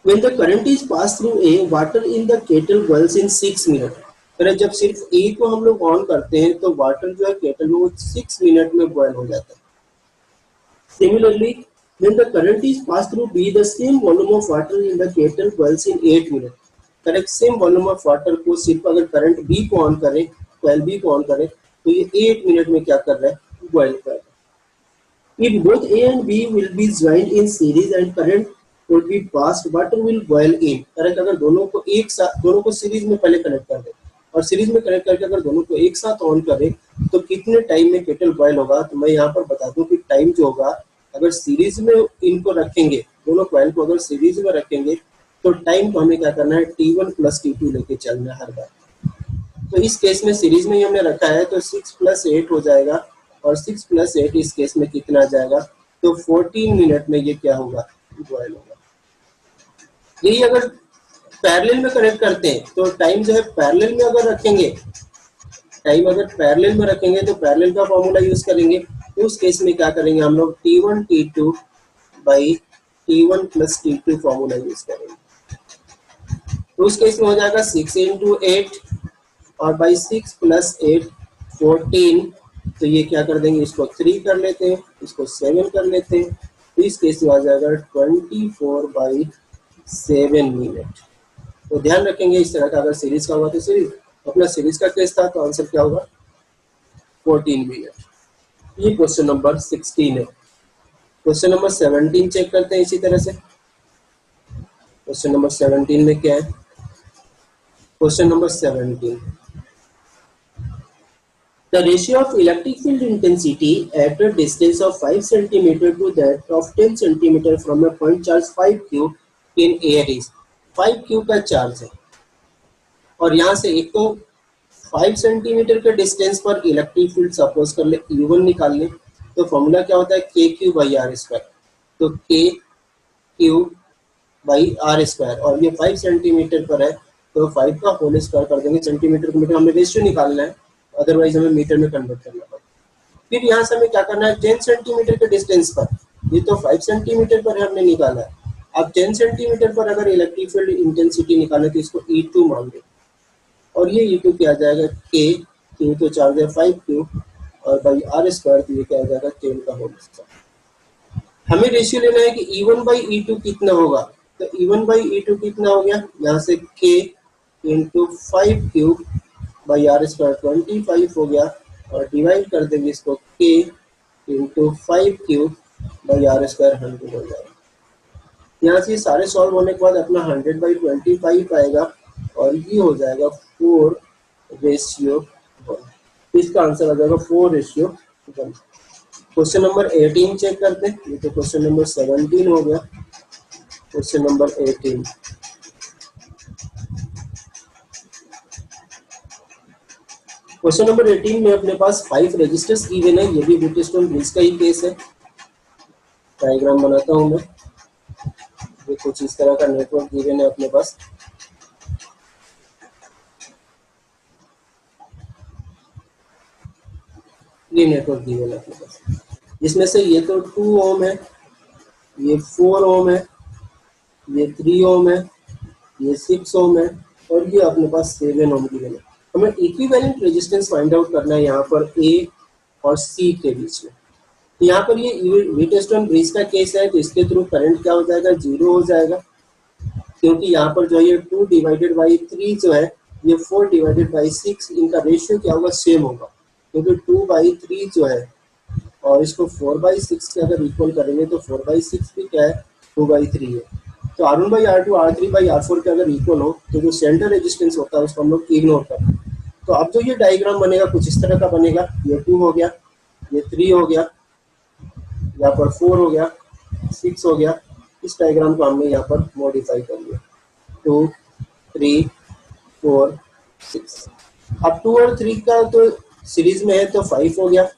When the current is passed through A, water in the kettle boils in 6 minutes। अगर जब सिर्फ A को हम लोग ऑन करते हैं तो वाटर जो है केटल में वो 6 मिनट में बॉयल हो जाता है। Similarly, when the current is passed through B, the same volume of water in the kettle boils in 8 minutes। Correct, same volume of water को सिर्फ अगर करंट B को ऑन करें, कॉइल B को ऑन करें, तो ये 8 मिनट में क्या कर रहा है, बॉयल कर रहा है। If both A and B will be joined in series and current would be passed, water will boil in। Correct, अगर दोनों को एक साथ, दोनों को सीरीज में पहले कनेक्ट कर दे और सीरीज में कनेक्ट करके अगर दोनों को एक साथ ऑन करें तो कितने टाइम में केटल बॉयल होगा। तो मैं यहाँ पर बता दूं कि टाइम जो होगा, अगर सीरीज में इनको रखेंगे, दोनों कॉइल को अगर सीरीज में रखेंगे तो टाइम को हमें क्या करना है, T1 प्लस T2 लेके चलना है हर बार। तो इस केस में सीरीज में ही हमने रखा है तो 6 प्लस 8 हो जाएगा, और 6 प्लस 8 इस केस में कितना आ जाएगा, तो 14 मिनट में ये क्या होगा, बॉयल होगा। यही अगर पैरेलल में कनेक्ट करते हैं तो टाइम जो है पैरेलल में अगर रखेंगे, टाइम अगर पैरेलल में रखेंगे तो पैरेलल का फॉर्मूला यूज करेंगे। तो उस केस में क्या करेंगे हम लोग, T1 T2 by T1 plus T2 formula use करेंगे। तो उस केस में हो जाएगा 6 इंटू 8 और बाई 6 प्लस 8 14। तो ये क्या कर देंगे, इसको 3 कर लेते हैं, इसको 7 कर लेते हैं। तो इस केस में आ जाएगा 24/7 मिनट। तो ध्यान रखेंगे इस तरह का अगर सीरीज का हुआ तो सीरीज, अपना सीरीज का केस था तो आंसर क्या होगा, 14 मिनट। ये क्वेश्चन नंबर 16 है। क्वेश्चन नंबर 17 चेक करते हैं इसी तरह से। क्वेश्चन नंबर 17 में क्या है, question number 17, the ratio of electric field intensity at a distance of 5 cm to that of 10 cm from a point charge 5q in air is। 5q का चार्ज है और यहाँ से एक तो 5 सेंटीमीटर के डिस्टेंस पर इलेक्ट्रिक फील्ड सपोज कर ले E1 निकाल ले, तो फॉर्मूला क्या होता है, KQ बाई आर स्क्वायर। तो KQ बाई आर स्क्वायर, और ये 5 सेंटीमीटर पर है तो 5 का होल स्क्वायर कर देंगे। सेंटीमीटर को मीटर, हमें रेशियो निकालना है, अदरवाइज हमें मीटर में कन्वर्ट करना पड़ेगा। फिर यहाँ से हमें क्या करना है, 10 सेंटीमीटर के डिस्टेंस पर, ये तो 5 सेंटीमीटर पर हमने निकाला है। अब 10 सेंटीमीटर पर अगर इलेक्ट्रिक फील्ड इंटेंसिटी निकाले तो इसको E2 मान लें, और ये E2 क्या आ जाएगा, Q तो चार्ज है 5Q और बाई आर स्क्वायर, तो ये क्या आ जाएगा, 10 का होल स्क्वायर। हमें रेशियो लेना है कि E1 बाई E2 कितना होगा, तो E1 बाई E2 कितना हो गया, यहाँ से K into 5Q by R square 25 हो गया, और डिवाइड कर देंगे इसको K into 5Q by R square 100 हो जाएगा। यहाँ से सारे सॉल्व होने के बाद अपना 100/25 आएगा, और ये हो जाएगा 4:1। इसका आंसर आ जाएगा 4:1। क्वेश्चन नंबर 18 चेक करते हैं। ये तो क्वेश्चन नंबर 17 हो गया। क्वेश्चन नंबर 18, क्वेश्चन नंबर 18 में अपने पास 5 रजिस्टर्स गिवन है। ये भी ब्रिटिशटोन ब्रिज का ही केस है। डायग्राम बनाता हूं मैं। ये कुछ इस तरह का नेटवर्क गिवन है अपने पास। ये नेटवर्क गिवन है अपने पास, जिसमें से ये तो 2 ओम है, ये 4 ओम है, ये 3 ओम है, ये 6 ओम है, और ये अपने पास 7 ओम गिवन है। हमें इक्विवेलेंट रेजिस्टेंस फाइंड आउट करना है यहाँ पर A और C के बीच में। तो यहाँ पर ये व्हीटस्टोन ब्रिज का केस है, तो इसके थ्रू करंट क्या हो जाएगा, 0 हो जाएगा, क्योंकि यहाँ पर जो है 2 डिवाइडेड बाई 3 जो है ये 4 डिवाइडेड बाई 6, इनका रेशियो क्या होगा, सेम होगा, क्योंकि 2/3 जो है और इसको 4/6 के अगर इक्वल करेंगे तो 4/6 भी क्या है, 2/3 है। तो R1/R2 R3/R4 के अगर इक्वल हो तो जो सेंटर रेजिस्टेंस होता है उसको हम लोग इग्नोर करते हैं। तो अब जो ये डायग्राम बनेगा कुछ इस तरह का बनेगा, ये 2 हो गया, ये 3 हो गया, यहाँ पर 4 हो गया, 6 हो गया। इस डायग्राम को हमने यहाँ पर मॉडिफाई कर लिया, 2 3 4 6। अब 2 और 3 का तो सीरीज में है तो 5 हो गया,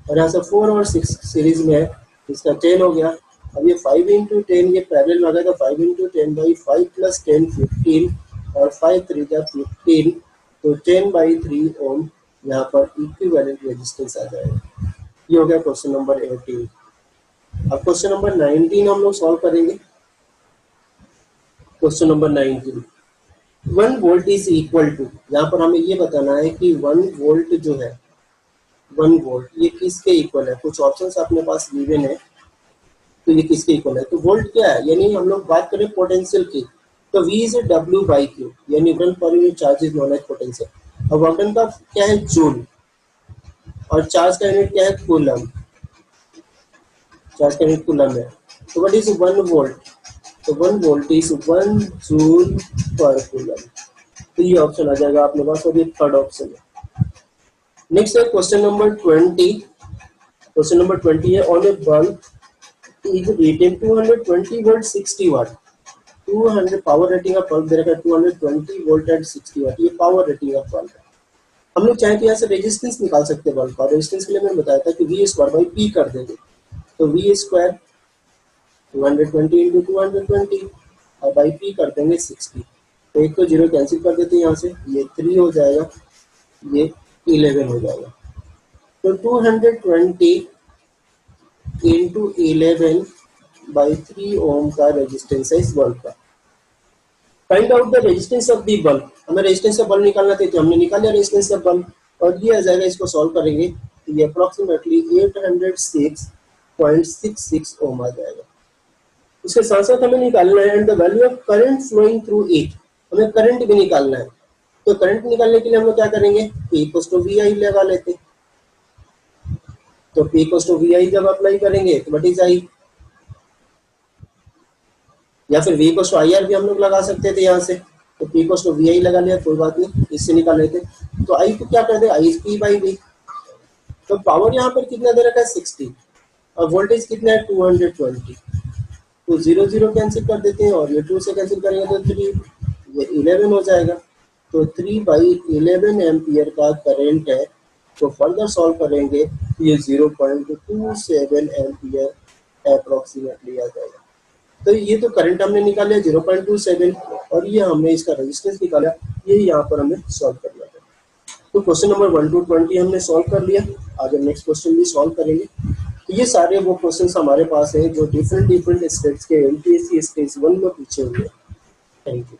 और यहाँ से 4 और 6 सीरीज में है, इसका 10 हो गया। अब ये 5 इंटू 10 ये पैरेलल में आ गया, तो 5 इंटू 10/5 प्लस 10 15, और 5 3 जा 15, तो 10/3 ओम यहाँ पर इक्विवेलेंट रेजिस्टेंस आ जाएगा। ये हो गया क्वेश्चन नंबर 18। अब क्वेश्चन नंबर 19 हम लोग सॉल्व करेंगे। Question number 19, 1 volt is equal to, यहाँ पर हमें ये बताना है कि 1 वोल्ट जो है, 1 वोल्ट ये किसके इक्वल है। कुछ ऑप्शंस अपने पास गिवन है, तो ये किसके इक्वल है। तो वोल्ट क्या है, यानी हम लोग बात करें पोटेंशियल की, तो V इज W/Q, यानी one per unit charge is known as potential. और वर्क डन का क्या है, जूल, और चार्ज का यूनिट क्या है, कूलम, चार्ज का यूनिट कूलम है। तो व्हाट इज 1 वोल्ट, तो 1 volt is 1 joule per coulomb. तो ये ऑप्शन आ जाएगा अपने पास, और ये थर्ड ऑप्शन है। नेक्स्ट है क्वेश्चन नंबर 20। क्वेश्चन नंबर 20 है, on a bulb is rated 220 volt 60 watt, 200 power rating of bulb दे रखा है 220 वोल्ट एट 60 वाट, ये पावर रेटिंग ऑफ बल्ब है। हम लोग चाहे तो यहाँ से रेजिस्टेंस निकाल सकते हैं बल्ब का। रेजिस्टेंस के लिए मैंने बताया था कि V² कर देंगे, तो V² 220 इंटू 220 और बाई P कर देंगे 60। तो एक तो जीरो कैंसिल कर देते हैं यहाँ से, ये 3 हो जाएगा, ये 11 हो जाएगा। तो 220 इंटू 11/3 ओम का रेजिस्टेंस है इस बल्ब का। Find out the resistance of the bulb, हमें रेजिस्टेंस ऑफ बल्ब निकालना था, तो हमने निकाल लिया रेजिस्टेंस ऑफ बल्ब, और ये आ जाएगा, इसको सॉल्व करेंगे तो ये अप्रोक्सीमेटली 806.66 ओम आ जाएगा। उसके साथ साथ हमें निकालना है and the value of current flowing through it, हमें करंट भी निकालना है। तो करंट निकालने के लिए हम लोग क्या करेंगे, P = VI लगा लेते। तो P = VI जब अप्लाई करेंगे तो व्हाट इज I, या फिर V = IR भी हम लोग लगा सकते थे यहाँ से। तो P = VI लगा लिया, कोई बात नहीं, इससे निकाल लेते। तो I को क्या कर दे, I is P/V। तो पावर यहाँ पर कितना दे रखा है, 60, और वोल्टेज कितना है, 220। तो 0 0 कैंसिल कर देते हैं, और ये 2 से कैंसिल करेंगे तो 3, ये 11 हो जाएगा। तो 3/11 एम्पियर का करंट है। तो फर्दर सॉल्व करेंगे तो ये 0.27 एम्पियर अप्रोक्सीमेटली आ जाएगा। तो ये तो करंट हमने निकाला 0.27, और ये हमने इसका रेजिस्टेंस निकाला, ये यहाँ पर हमें सॉल्व करना है। तो क्वेश्चन नंबर 1 to 20 हमने सॉल्व कर लिया। आज हम नेक्स्ट क्वेश्चन भी सॉल्व करेंगे। तो ये सारे वो क्वेश्चंस हमारे पास हैं जो डिफरेंट स्टेट्स के MPSC स्टेज 1 में पूछे हुए हैं। Thank you.